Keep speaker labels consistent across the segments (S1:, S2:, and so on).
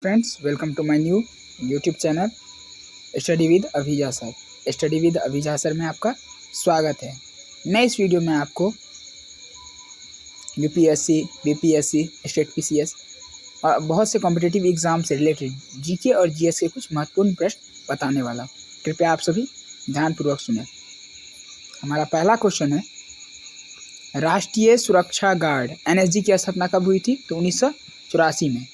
S1: Friends, welcome to my new YouTube channel study with Abhija sir. Study with Abhija sir में आपका स्वागत है। मैं इस वीडियो में आपको यूपीएससी, बीपीएससी, स्टेट पीसीएस और बहुत से कॉम्पिटिटिव एग्जाम से रिलेटेड जीके और जीएस के कुछ महत्वपूर्ण प्रश्न बताने वाला हूँ। कृपया आप सभी ध्यानपूर्वक सुनें। हमारा पहला क्वेश्चन है, राष्ट्रीय सुरक्षा गार्ड एनएसजी की स्थापना कब हुई थी? तो 1984 में।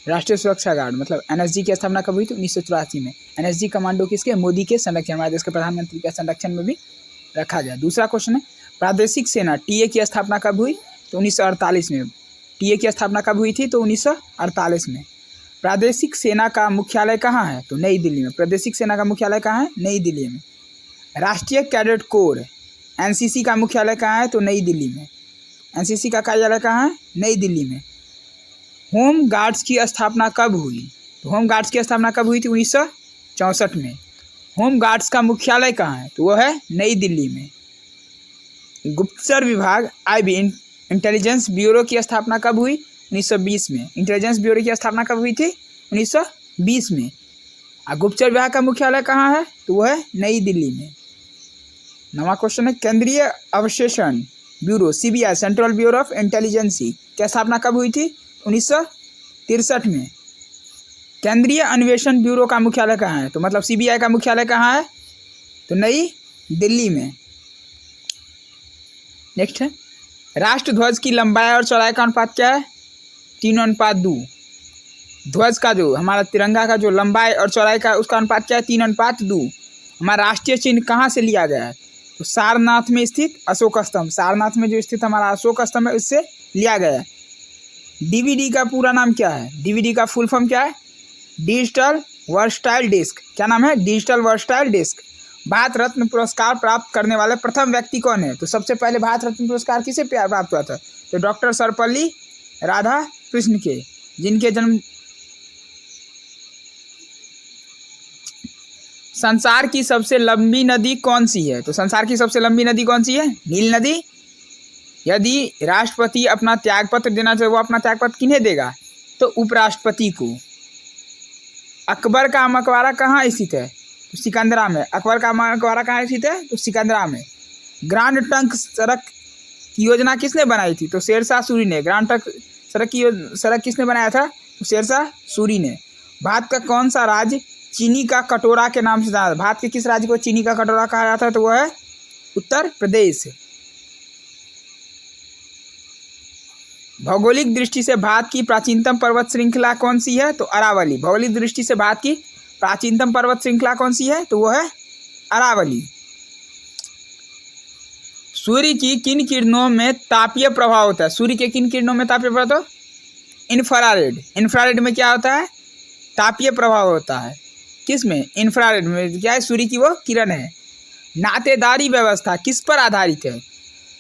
S1: राष्ट्रीय सुरक्षा गार्ड मतलब एनएसजी की स्थापना कब हुई थी? 1984 में। एनएसजी कमांडो किसके? मोदी के संरक्षण, हमारे देश के प्रधानमंत्री के संरक्षण में भी रखा गया। दूसरा क्वेश्चन है, प्रादेशिक सेना टीए की स्थापना कब हुई? तो 1948 में। टीए की स्थापना कब हुई थी? तो 1948 में। प्रादेशिक सेना का मुख्यालय कहाँ है? तो नई दिल्ली में। प्रादेशिक सेना का मुख्यालय कहाँ है? नई दिल्ली में। राष्ट्रीय कैडेट कोर एनसीसी का मुख्यालय कहाँ है? तो नई दिल्ली में। एनसीसी का कार्यालय कहाँ है? नई दिल्ली में। होम गार्ड्स की स्थापना कब हुई? तो होम गार्ड्स की स्थापना कब हुई थी? 1964 में। होम गार्ड्स का मुख्यालय कहाँ है? तो वो है नई दिल्ली में। गुप्तचर विभाग आईबी इंटेलिजेंस ब्यूरो की स्थापना कब हुई? 1920 में। इंटेलिजेंस ब्यूरो की स्थापना कब हुई थी? 1920 में। और गुप्तचर विभाग का मुख्यालय कहाँ है? तो वो है नई दिल्ली में। नवा क्वेश्चन है, केंद्रीय अवशेषण bureau CBI, central bureau of intelligence की स्थापना कब हुई थी? 1963 में। केंद्रीय अन्वेषण ब्यूरो का मुख्यालय कहाँ है? तो मतलब सीबीआई का मुख्यालय कहाँ है? तो नई दिल्ली में। नेक्स्ट है, राष्ट्रध्वज की लंबाई और चौड़ाई का अनुपात क्या है? 3:2। ध्वज का जो हमारा तिरंगा का जो लंबाई और चौड़ाई का उसका अनुपात क्या है? 3:2। हमारा राष्ट्रीय चिन्ह कहाँ से लिया गया है? तो सारनाथ में स्थित अशोक स्तंभ, सारनाथ में जो स्थित हमारा अशोक स्तंभ है उससे लिया गया है। डीवीडी का पूरा नाम क्या है? डीवीडी का फुल फॉर्म क्या है? Digital versatile disc. क्या नाम है? Digital versatile disc. Bharat Ratna पुरस्कार प्राप्त करने वाले प्रथम व्यक्ति कौन है? तो सबसे पहले भारत रत्न पुरस्कार किसे प्राप्त हुआ था? तो डॉक्टर सर्वपल्ली राधाकृष्णन के, जिनके जन्म संसार की सबसे लंबी नदी कौन सी है? तो संसार की सबसे लंबी नदी कौन सी है? नील नदी। यदि राष्ट्रपति अपना त्यागपत्र देना चाहे, वो अपना त्यागपत्र किन्हें देगा? तो उपराष्ट्रपति को। अकबर का मकबरा कहाँ स्थित है? तो सिकंदरा में। अकबर का मकबरा कहाँ स्थित है? तो सिकंदरा में। ग्रांड ट्रंक सड़क की योजना किसने बनाई थी? तो शेरशाह सूरी ने। ग्रांड ट्रंक सड़क किसने बनाया था? तो शेरशाह सूरी ने। भारत का कौन सा राज्य चीनी का कटोरा के नाम से जाना? भारत के किस राज्य को चीनी का कटोरा कहा जाता है? तो वो है उत्तर प्रदेश। भौगोलिक दृष्टि से भारत की प्राचीनतम पर्वत श्रृंखला कौन सी है? तो अरावली। भौगोलिक दृष्टि से भारत की प्राचीनतम पर्वत श्रृंखला कौन सी है? तो वो है अरावली। सूर्य की किन किरणों में तापीय प्रभाव होता है? सूर्य के किन किरणों में तापीय प्रभाव होता है? इंफ्रारेड। इंफ्रारेड में क्या होता है? तापीय प्रभाव होता है। किस में? इंफ्रारेड में। क्या है? सूर्य की वो किरण है। नातेदारी व्यवस्था किस पर आधारित है?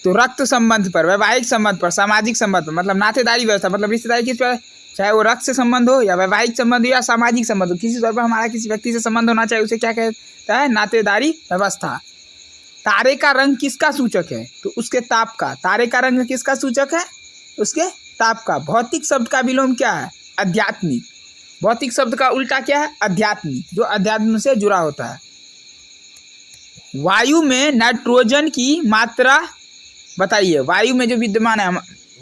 S1: तो रक्त संबंध पर, वैवाहिक संबंध पर, सामाजिक संबंध पर। मतलब नातेदारी व्यवस्था मतलब रिश्तेदारी किस पर? चाहे वो रक्त से संबंध हो या वैवाहिक संबंध हो या सामाजिक संबंध हो, किसी तौर पर हमारा किसी व्यक्ति से संबंध होना चाहिए, उसे क्या कहता है? नातेदारी व्यवस्था। तारे का रंग किसका सूचक है? तो उसके ताप का। तारे का रंग किसका सूचक है? उसके ताप का। भौतिक शब्द का विलोम क्या है? आध्यात्मिक। भौतिक शब्द का उल्टा क्या है? अध्यात्मिक, जो अध्यात्म से जुड़ा होता है। वायु में नाइट्रोजन की मात्रा बताइए। वायु में जो विद्यमान है,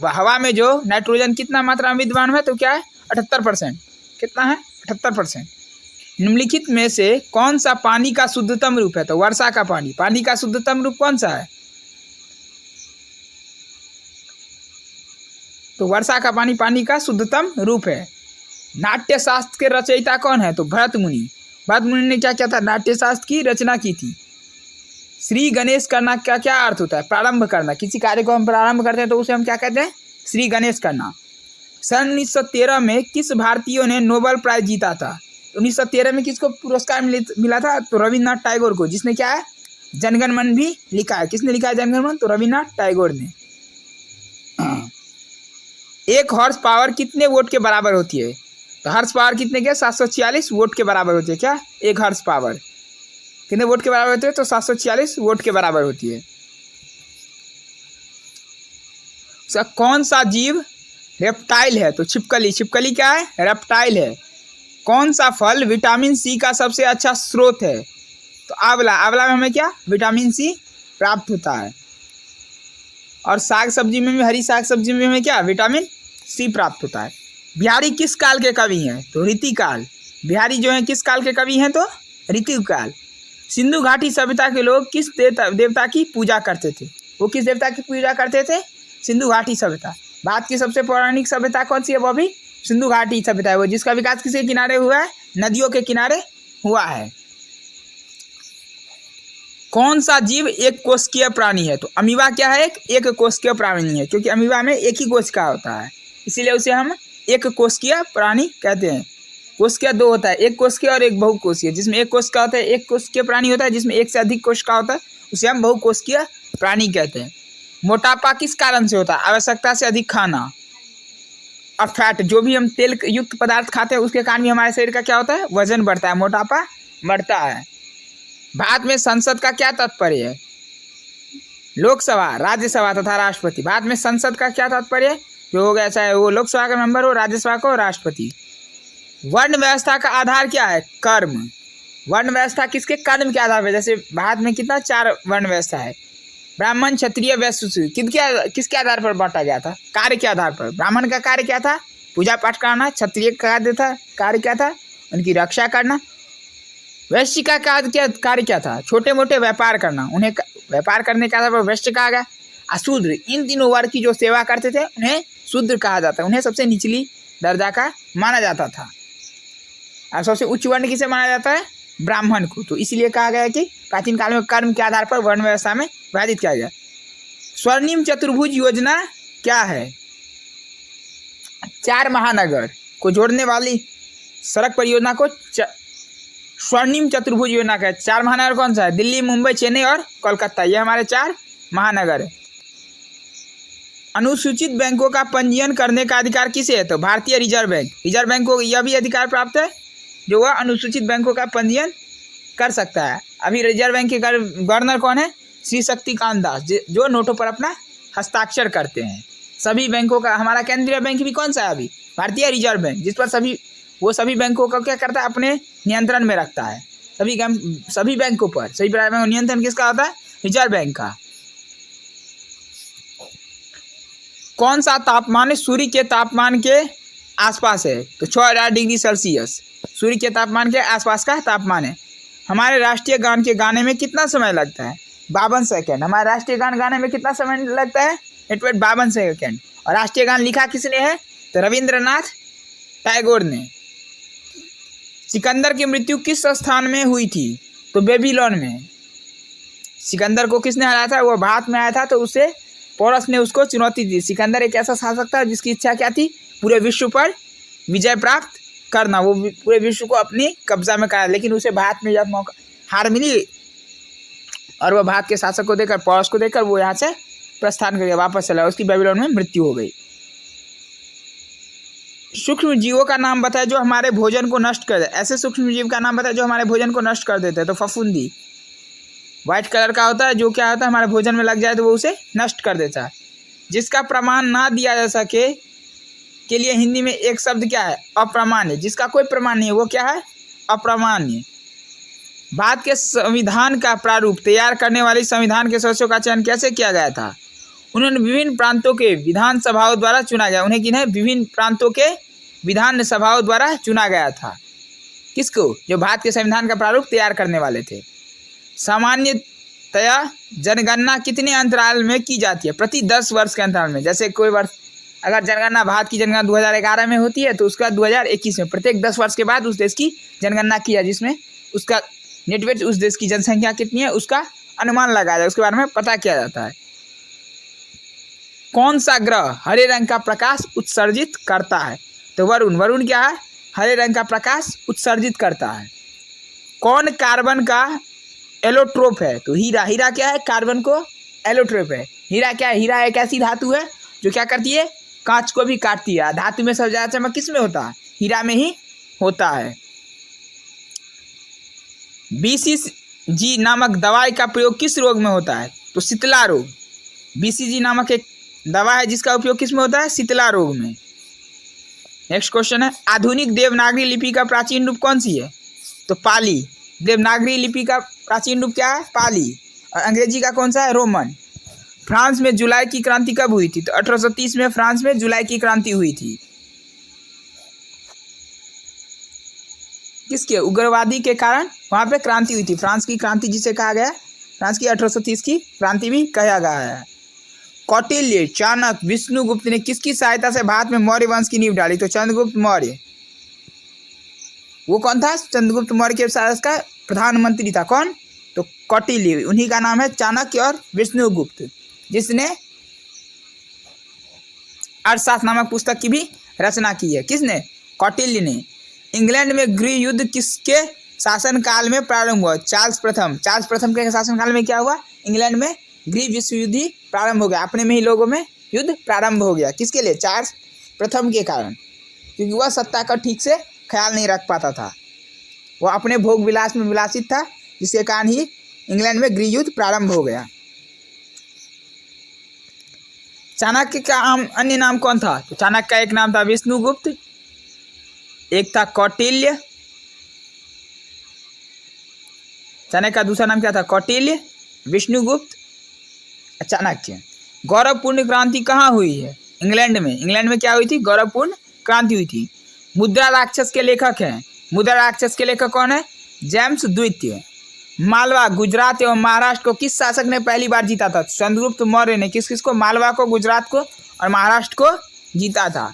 S1: हवा में जो नाइट्रोजन कितना मात्रा में विद्यमान है? तो क्या है? 78%। कितना है? 78%। निम्नलिखित में से कौन सा पानी का शुद्धतम रूप है? तो वर्षा का पानी। पानी का शुद्धतम रूप कौन सा है? तो वर्षा का पानी पानी का शुद्धतम रूप है। नाट्य शास्त्र के रचयिता कौन है? तो भरत मुनि। भरत मुनि ने क्या किया था? नाट्य शास्त्र की रचना की थी। श्री गणेश करना का क्या अर्थ होता है? प्रारंभ करना। किसी कार्य को हम प्रारंभ करते हैं तो उसे हम क्या कहते हैं? श्री गणेश करना। सन 1913 में किस भारतीयों ने नोबेल प्राइज जीता था? 1913 में किसको पुरस्कार मिला था? तो रविन्द्रनाथ टैगोर को, जिसने क्या है? जनगण मन भी लिखा है। किसने लिखा है जनगण मन? तो रविन्द्रनाथ टैगोर ने। एक हॉर्स पावर कितने वोट के बराबर होती है? तो हॉर्स पावर कितने के? 746 वोट के बराबर होती है। क्या? एक हॉर्स पावर कितने वोट के बराबर होती है? तो 746 वोट के बराबर होती है। कौन सा जीव रेप्टाइल है? तो छिपकली। छिपकली क्या है? रेप्टाइल है। कौन सा फल विटामिन सी का सबसे अच्छा स्रोत है? तो आंवला। आंवला में हमें क्या विटामिन सी प्राप्त होता है। और साग सब्जी में भी, हरी साग सब्जी में हमें क्या विटामिन सी प्राप्त होता है। बिहारी किस काल के कवि हैं? तो रीतिकाल। बिहारी जो हैं किस काल के कवि हैं? तो रीतिकाल। सिंधु घाटी सभ्यता के लोग किस देवता की पूजा करते थे? वो किस देवता की पूजा करते थे? सिंधु घाटी सभ्यता। भारत की सबसे पौराणिक सभ्यता कौन सी है? वो भी सिंधु घाटी सभ्यता है, वो जिसका विकास किसके किनारे हुआ है? नदियों के किनारे हुआ है। कौन सा जीव एक कोशिकीय प्राणी है? तो अमीबा क्या है? एक कोशिकीय प्राणी है, क्योंकि अमीबा में एक ही कोशिका होता है, इसीलिए उसे हम एक कोशिकीय प्राणी कहते हैं। कोशिका दो होता है, एक कोशिकीय और एक बहुकोशिकीय। जिसमें एक कोशिका होता है एक कोशिकीय प्राणी होता है, जिसमें एक से अधिक कोशिका होता है उसे हम बहुकोशिकीय प्राणी कहते हैं। मोटापा किस कारण से होता है? आवश्यकता से अधिक खाना और फैट, जो भी हम तेल युक्त पदार्थ खाते हैं उसके कारण भी हमारे शरीर का क्या होता है? वजन बढ़ता है, मोटापा बढ़ता है। भारत में संसद का क्या तात्पर्य है? लोकसभा, राज्यसभा तथा राष्ट्रपति। भारत में संसद का क्या तात्पर्य है? जो हो गया, चाहे वो लोकसभा का मेंबर हो, राज्यसभा का हो, राष्ट्रपति। वर्ण व्यवस्था का आधार क्या है? कर्म। वर्ण व्यवस्था किसके? कर्म के आधार पर। जैसे भारत में कितना 4 वर्ण व्यवस्था है? ब्राह्मण, क्षत्रिय, वैश्य, शूद्र। किसके आधार पर बांटा गया था? कार्य के आधार पर। ब्राह्मण का कार्य क्या था? पूजा पाठ करना। क्षत्रिय का कार्य क्या था? उनकी रक्षा करना। वैश्य का कार्य क्या था? छोटे मोटे व्यापार करना, उन्हें व्यापार करने के आधार पर वैश्य कहा गया। अशूद्र, इन तीनों वर्ग की जो सेवा करते थे उन्हें शूद्र कहा जाता है, उन्हें सबसे निचली दर्जा का माना जाता था। और सबसे उच्च वर्ण किसे माना जाता है? ब्राह्मण को। तो इसलिए कहा गया कि प्राचीन काल में कर्म के आधार पर वर्ण व्यवस्था में विभाजित किया गया। स्वर्णिम चतुर्भुज योजना क्या है? 4 महानगर को जोड़ने वाली सड़क परियोजना को स्वर्णिम चतुर्भुज योजना का 4 महानगर कौन सा है? दिल्ली, मुंबई, चेन्नई और कोलकाता। ये हमारे 4 महानगर है। अनुसूचित बैंकों का पंजीयन करने का अधिकार किसे है? तो भारतीय रिजर्व बैंक। रिजर्व बैंक को यह भी अधिकार प्राप्त है जो वह अनुसूचित बैंकों का पंजीयन कर सकता है। अभी रिजर्व बैंक के गवर्नर कौन है? श्री शक्तिकांत दास, जो नोटों पर अपना हस्ताक्षर करते हैं। सभी बैंकों का, हमारा केंद्रीय बैंक भी कौन सा है अभी? भारतीय रिजर्व बैंक, जिस पर सभी बैंकों का क्या करता है? अपने नियंत्रण में रखता है। सभी बैंकों पर, सभी प्राइवेट बैंक नियंत्रण किसका होता है? रिजर्व बैंक का। कौन सा तापमान सूर्य के तापमान के आसपास है? तो 6000 डिग्री सेल्सियस सूर्य के तापमान के आसपास का तापमान है। हमारे राष्ट्रीय गान के गाने में कितना समय लगता है? 52 सेकेंड। हमारे राष्ट्रीय गान गाने में कितना समय लगता है? 52 सेकेंड। और राष्ट्रीय गान लिखा किसने है? तो रविंद्रनाथ टैगोर ने। सिकंदर की मृत्यु किस स्थान में हुई थी? तो बेबीलोन में। सिकंदर को किसने हराया था? वो भारत में आया था, तो उसे पोरस ने उसको चुनौती दी। सिकंदर एक ऐसा शासक था जिसकी इच्छा क्या थी? पूरे विश्व पर विजय प्राप्त करना, वो पूरे विश्व को अपनी कब्जा में करा। लेकिन उसे भारत में जब मौका हार मिली और वह भारत के शासक को देखकर, पोरस को देखकर वो यहाँ से प्रस्थान कर गया, वापस चला। उसकी बेबीलोन में मृत्यु हो गई। सूक्ष्म जीवों का नाम बताए जो हमारे भोजन को नष्ट कर दे। ऐसे सूक्ष्म जीव का नाम बताए जो हमारे भोजन को नष्ट कर देते हैं। तो फफूंदी व्हाइट कलर का होता है, जो क्या होता है? हमारे भोजन में लग जाए तो वो उसे नष्ट कर देता है। जिसका प्रमाण ना दिया जा सके के लिए हिंदी में एक शब्द क्या है? अप्रमाण्य। जिसका कोई प्रमाण नहीं है वो क्या है? अप्रमाण्य। भारत के संविधान का प्रारूप तैयार करने वाली संविधान के सदस्यों का चयन कैसे किया गया था? उन्हें विभिन्न प्रांतों के विधानसभाओं द्वारा चुना गया। उन्हें किन्हें? विभिन्न प्रांतों के विधानसभाओं द्वारा चुना गया था। किसको? जो भारत के संविधान का प्रारूप तैयार करने वाले थे। सामान्यतया जनगणना कितने अंतराल में की जाती है? प्रति 10 वर्ष के अंतराल में। जैसे कोई वर्ष अगर जनगणना, भारत की जनगणना 2011 में होती है तो उसका 2021 में, प्रत्येक 10 वर्ष के बाद उस देश की जनगणना की है, जिसमें उसका नेटवर्क, उस देश की जनसंख्या कितनी है उसका अनुमान लगाया जाए, उसके बारे में पता किया जाता है। कौन सा ग्रह हरे रंग का प्रकाश उत्सर्जित करता है? तो वरुण। वरुण क्या है? हरे रंग का प्रकाश उत्सर्जित करता है। कौन कार्बन का एलोट्रोप है? तो हीरा। हीरा क्या है? कार्बन को एलोट्रोप है। हीरा क्या है? हीरा एक ऐसी धातु है जो क्या करती है? कांच को भी काटती है। धातु में सबसे ज्यादा चमक किस में होता है? हीरा में ही होता है। BCG नामक दवाई का प्रयोग किस रोग में होता है? तो शीतला रोग। BCG नामक एक दवा है जिसका उपयोग किस में होता है? शीतला रोग में। नेक्स्ट क्वेश्चन है, आधुनिक देवनागरी लिपि का प्राचीन रूप कौन सी है? तो पाली। देवनागरी लिपि का प्राचीन रूप क्या है? पाली। और अंग्रेजी का कौन सा है? रोमन। फ्रांस में जुलाई की क्रांति कब हुई थी? तो 1830 में फ्रांस में जुलाई की क्रांति हुई थी। किसके? उग्रवादी के कारण वहां पे क्रांति हुई थी। फ्रांस की क्रांति जिसे कहा गया, फ्रांस की 1830 की क्रांति भी कहा गया है। कौटिल्य, चाणक्य, विष्णुगुप्त ने किसकी सहायता से भारत में मौर्य वंश की नींव डाली? तो चंद्रगुप्त मौर्य। वो कौन था? चंद्रगुप्त मौर्य के शासक का प्रधानमंत्री था। कौन? तो कौटिल्य। उन्हीं का नाम है चाणक्य और विष्णुगुप्त, जिसने अर्थशास्त्र नामक पुस्तक की भी रचना की है। किसने? कौटिल्य ने। इंग्लैंड में गृह युद्ध किसके शासनकाल में प्रारंभ हुआ? चार्ल्स प्रथम। चार्ल्स प्रथम के शासनकाल में क्या हुआ? इंग्लैंड में गृह विश्व युद्ध ही प्रारंभ हो गया। अपने में ही लोगों में युद्ध प्रारंभ हो गया। किसके लिए? चार्ल्स प्रथम के कारण, क्योंकि वह सत्ता का ठीक से ख्याल नहीं रख पाता था। वह अपने भोग विलास में विलासित था, जिसके कारण ही इंग्लैंड में गृह युद्ध प्रारंभ हो गया। चाणक्य का अन्य नाम कौन था? तो चाणक्य का एक नाम था विष्णुगुप्त, एक था कौटिल्य। चाणक्य का दूसरा नाम क्या था? कौटिल्य, विष्णुगुप्त, चाणक्य। गौरवपूर्ण क्रांति कहाँ हुई है? इंग्लैंड में। इंग्लैंड में क्या हुई थी? गौरवपूर्ण क्रांति हुई थी। मुद्रा राक्षस के लेखक हैं। मुद्रा राक्षस के लेखक कौन है? जेम्स द्वितीय। मालवा, गुजरात एवं महाराष्ट्र को किस शासक ने पहली बार जीता था? चंद्रगुप्त मौर्य ने। किस किस को? मालवा को, गुजरात को और महाराष्ट्र को जीता था।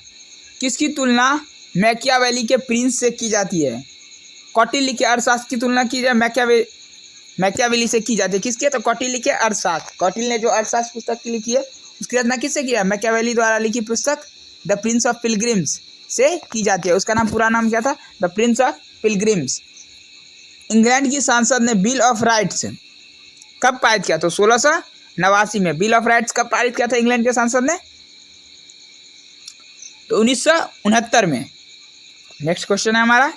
S1: किसकी तुलना मैकियावेली के प्रिंस से की जाती है? कौटिल्य के अर्थशास्त्र की तुलना की जाए मैकियावेली से की जाती है। किसकी? तो कौटिल्य के अर्थशास्त्र। कौटिल्य ने जो अर्थशास्त्र पुस्तक लिखी है, उसकी रचना किससे किया? मैकियावेली द्वारा लिखी पुस्तक द प्रिंस ऑफ पिलग्रिम्स से की जाती है। उसका नाम, पूरा नाम क्या था? The Prince of pilgrims. England की संसद ने बिल ऑफ राइट्स कब पारित किया? तो 1689 में। बिल ऑफ राइट्स कब पारित किया था इंग्लैंड के संसद ने? तो 1969 में। नेक्स्ट क्वेश्चन है हमारा,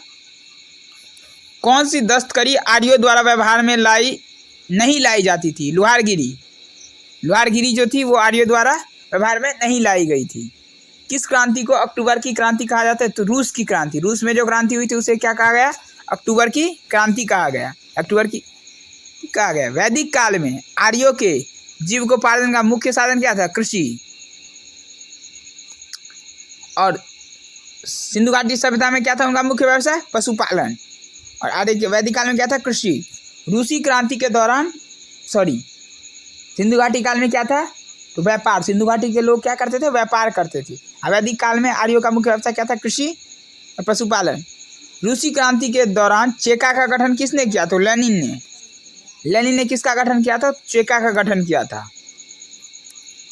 S1: कौन सी दस्तकरी आर्यों द्वारा व्यवहार में नहीं लाई जाती थी? लोहारगिरी। लोहारगिरी जो थी वो आर्यों द्वारा व्यवहार में नहीं लाई गई थी। किस क्रांति को अक्टूबर की क्रांति कहा जाता है? तो रूस की क्रांति। रूस में जो क्रांति हुई थी उसे क्या कहा गया? अक्टूबर की क्रांति कहा गया। अक्टूबर की कहा गया। वैदिक काल में आर्यों के जीविकोपार्जन का मुख्य साधन क्या था? कृषि। और सिंधु घाटी सभ्यता में क्या था उनका मुख्य व्यवसाय? पशुपालन। और आर्य के वैदिक काल में क्या था? कृषि। रूसी क्रांति के दौरान सिंधु घाटी काल में क्या था? तो व्यापार। सिंधु घाटी के लोग क्या करते थे? व्यापार करते थे। वैदिक काल में आर्यों का मुख्य व्यवसाय क्या था? कृषि और पशुपालन। रूसी क्रांति के दौरान चेका का गठन किसने किया? तो लेनिन ने। लेनिन ने किसका गठन किया था? चेका का गठन किया था।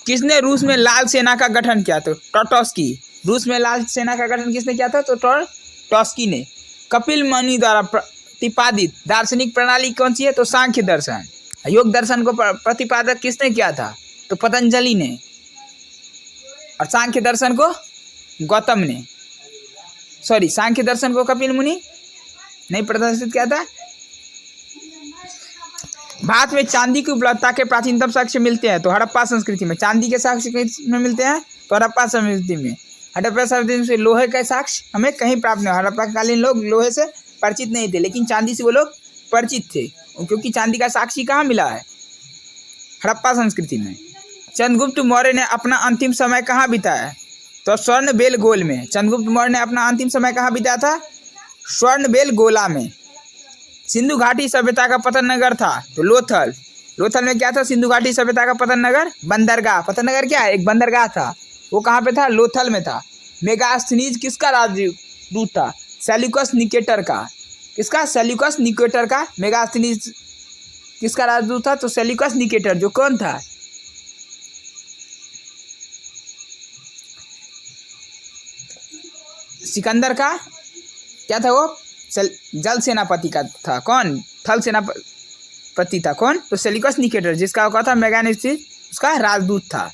S1: किसने रूस में लाल सेना का गठन किया? तो ट्रॉट्स्की। रूस में लाल सेना का गठन किसने किया था? तो ट्रॉट्स्की ने। कपिल मुनि द्वारा प्रतिपादित दार्शनिक प्रणाली कौन सी है? तो सांख्य दर्शन। योग दर्शन को प्रतिपादक किसने किया था? तो पतंजलि ने। और सांख्य दर्शन को गौतम ने। सांख्य दर्शन को कपिल मुनि नहीं प्रदर्शित किया था। भारत में चांदी की उपलब्धता के प्राचीनतम साक्ष्य मिलते हैं तो हड़प्पा संस्कृति में। चांदी के साक्ष्य में मिलते हैं तो हड़प्पा संस्कृति में। हड़प्पा संस्कृति से लोहे का साक्ष्य हमें कहीं प्राप्त नहीं। हड़प्पा कालीन लोग लोहे से परिचित नहीं थे, लेकिन चांदी से वो लोग परिचित थे, क्योंकि चांदी का साक्षी कहाँ मिला है? हड़प्पा संस्कृति में। चंद्रगुप्त मौर्य ने अपना अंतिम समय कहाँ बिताया? तो स्वर्णबेल गोल में। चंद्रगुप्त मौर्य ने अपना अंतिम समय कहाँ बिताया था? स्वर्णबेल गोला में। सिंधु घाटी सभ्यता का पतन नगर था तो लोथल। लोथल में क्या था? सिंधु घाटी सभ्यता का पतन नगर, बंदरगाह। पतन नगर क्या है? एक बंदरगाह था। वो कहाँ पे था? लोथल में था। मेगास्थनीज किसका राजदूत था? सेल्यूकस निकेटर का। किसका? सेल्यूकस निकेटर का। मेगास्थनीज किसका राजदूत था? तो सेल्यूकस निकेटर। जो कौन था? सिकंदर का क्या था? वो जल सेनापति का था। कौन? थल सेनापति था। कौन? तो सेल्यूकस निकेटर, जिसका क्या था? मेगास्थनीज उसका राजदूत था।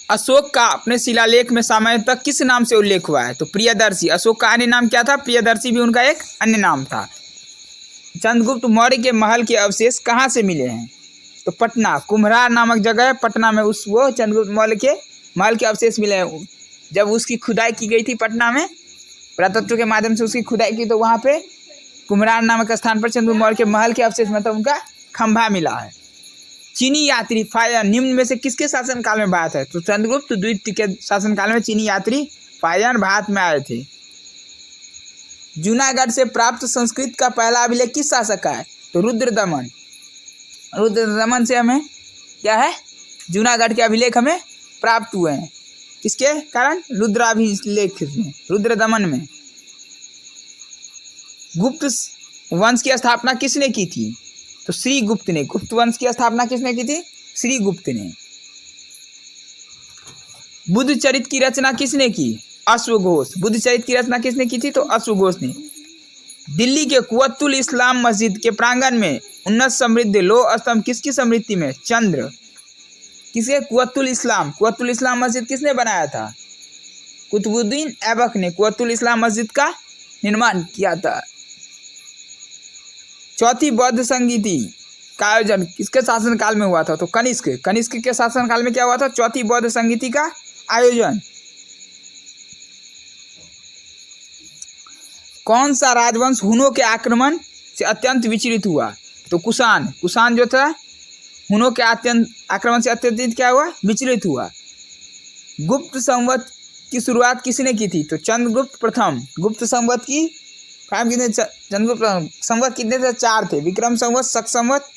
S1: अशोक का अपने शिलालेख में सामान्यतः किस नाम से उल्लेख हुआ है? तो प्रियदर्शी। अशोक का अन्य नाम क्या था? प्रियदर्शी भी उनका एक अन्य नाम था। चंद्रगुप्त मौर्य के महल के अवशेष कहाँ से मिले हैं? तो पटना। कुम्हरार नामक जगह है, पटना में वो चंद्रगुप्त मौर्य के महल के अवशेष मिले हैं। जब उसकी खुदाई की गई थी पटना में, पुरातत्व के माध्यम से उसकी खुदाई की, तो वहाँ पे कुम्हरान नामक स्थान पर चंद्रगुप्त मौर्य के महल के अवशेष मतलब उनका खंभा मिला है। चीनी यात्री फायन निम्न में से किसके शासनकाल में भारत है? तो चंद्रगुप्त द्वितीय के शासनकाल में चीनी यात्री फायन भारत में आए थे। जूनागढ़ से प्राप्त संस्कृत का पहला अभिलेख किस शासक का है? तो रुद्रदमन। रुद्रदमन से हमें क्या है, जूनागढ़ के अभिलेख हमें प्राप्त हुए हैं। किसके कारण? रुद्राभिलेख में, रुद्रदमन में। गुप्त वंश की स्थापना किसने की थी? तो श्रीगुप्त ने। गुप्त वंश की स्थापना किसने की थी? श्रीगुप्त ने। बुद्ध चरित्र की रचना किसने की? अश्वघोष। बुद्ध चरित्र की रचना किसने की थी? तो अश्वघोष ने। दिल्ली के कुव्वतुल इस्लाम मस्जिद के प्रांगण में उन्नत समृद्ध लौह स्तंभ किसकी स्मृति में? चंद्र। किसके? कुव्वतुल इस्लाम। कुव्वतुल इस्लाम मस्जिद किसने बनाया था? कुतुबुद्दीन ऐबक ने कुव्वतुल इस्लाम मस्जिद का निर्माण किया था। चौथी बौद्ध संगीति का आयोजन किसके शासनकाल में हुआ था? तो कनिष्क। कनिष्क के शासनकाल में क्या हुआ था? चौथी बौद्ध संगीति का आयोजन। कौन सा राजवंश हुनों के आक्रमण से अत्यंत विचलित हुआ? तो कुषाण। कुषाण जो था हुनों के आक्रमण से अत्यंत क्या हुआ? विचलित हुआ। गुप्त संवत की शुरुआत किसने की थी? तो चंद्रगुप्त प्रथम। गुप्त संवत की कितने? चंद्रगुप्त संवत कितने थे? 4 थे। विक्रम संवत, शक संवत,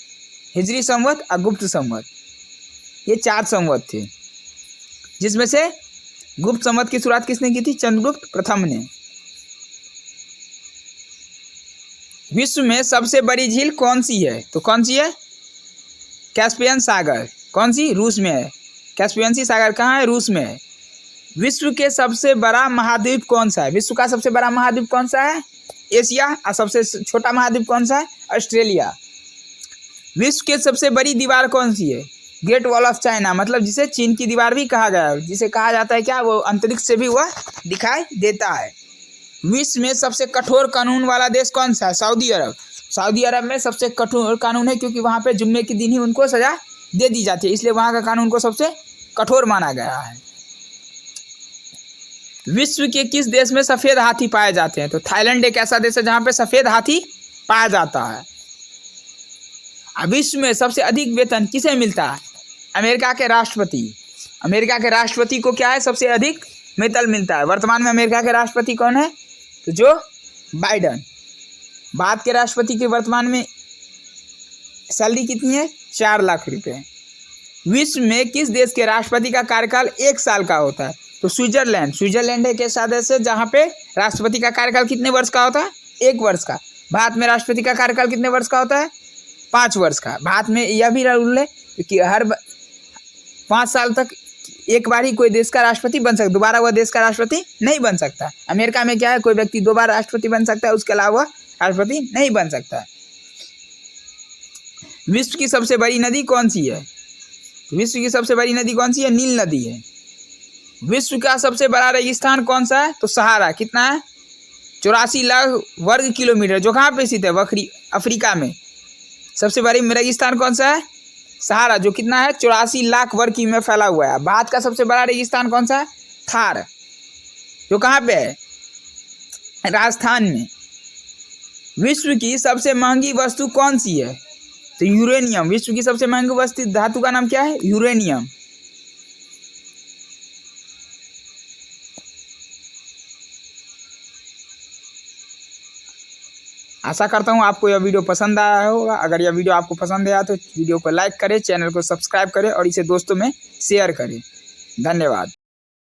S1: हिजरी संवत और गुप्त संवत, ये 4 संवत थे, जिसमें से गुप्त संवत की शुरुआत किसने की थी? चंद्रगुप्त प्रथम ने। विश्व में सबसे बड़ी झील कौन सी है? तो कौन सी है? कैस्पियन सागर। कौन सी? रूस में है। कैस्पियन सी सागर कहाँ है? रूस में है। विश्व के सबसे बड़ा महाद्वीप कौन सा है? विश्व का सबसे बड़ा महाद्वीप कौन सा है? एशिया। और सबसे छोटा महाद्वीप कौन सा है? ऑस्ट्रेलिया। विश्व की सबसे बड़ी दीवार कौन सी है? ग्रेट वॉल ऑफ चाइना, मतलब जिसे चीन की दीवार भी कहा गया है, जिसे कहा जाता है क्या, वो अंतरिक्ष से भी वह दिखाई देता है। विश्व में सबसे कठोर कानून वाला देश कौन सा है? सऊदी अरब। सऊदी अरब में सबसे कठोर कानून है, क्योंकि वहाँ पे जुम्मे के दिन ही उनको सजा दे दी जाती है, इसलिए वहाँ का कानून को सबसे कठोर माना गया है। विश्व के किस देश में सफ़ेद हाथी पाए जाते हैं? तो थाईलैंड एक ऐसा देश है जहाँ पे सफ़ेद हाथी पाया जाता है। विश्व में सबसे अधिक वेतन किसे मिलता है? अमेरिका के राष्ट्रपति। अमेरिका के राष्ट्रपति को क्या है? सबसे अधिक वेतन मिलता है। वर्तमान में अमेरिका के राष्ट्रपति कौन है? तो जो बाइडन। भारत के राष्ट्रपति की वर्तमान में सैलरी कितनी है? 4 लाख रुपए। विश्व में किस देश के राष्ट्रपति का कार्यकाल 1 साल का होता है? तो स्विट्जरलैंड। स्विट्जरलैंड एक ऐसा देश है जहाँ पे राष्ट्रपति का कार्यकाल कितने वर्ष का होता है? 1 वर्ष का। भारत में राष्ट्रपति का कार्यकाल कितने वर्ष का होता है? 5 वर्ष का। भारत में यह भी रूल है कि हर 5 साल तक एक बार ही कोई देश का राष्ट्रपति बन सकता, दोबारा वह देश का राष्ट्रपति नहीं बन सकता। अमेरिका में क्या है, कोई व्यक्ति 2 बार राष्ट्रपति बन सकता है, उसके अलावा राष्ट्रपति नहीं बन सकता। विश्व की सबसे बड़ी नदी कौन सी है? विश्व की सबसे बड़ी नदी कौन सी है? नील नदी है। विश्व का सबसे बड़ा रेगिस्तान कौन सा है? तो सहारा। कितना है? 84 लाख वर्ग किलोमीटर, जो कहाँ पे स्थित है? अफ्रीका में। सबसे बड़ी रेगिस्तान कौन सा है? सहारा, जो कितना है? 84 लाख वर्ग की में फैला हुआ है। भारत का सबसे बड़ा रेगिस्तान कौन सा है? थार, जो कहाँ पे है? राजस्थान में। विश्व की सबसे महंगी वस्तु कौन सी है? तो यूरेनियम। विश्व की सबसे महंगी वस्तु धातु का नाम क्या है? यूरेनियम। आशा करता हूँ आपको यह वीडियो पसंद आया होगा। अगर यह वीडियो आपको पसंद आया तो वीडियो को लाइक करें, चैनल को सब्सक्राइब करें और इसे दोस्तों में शेयर करें। धन्यवाद।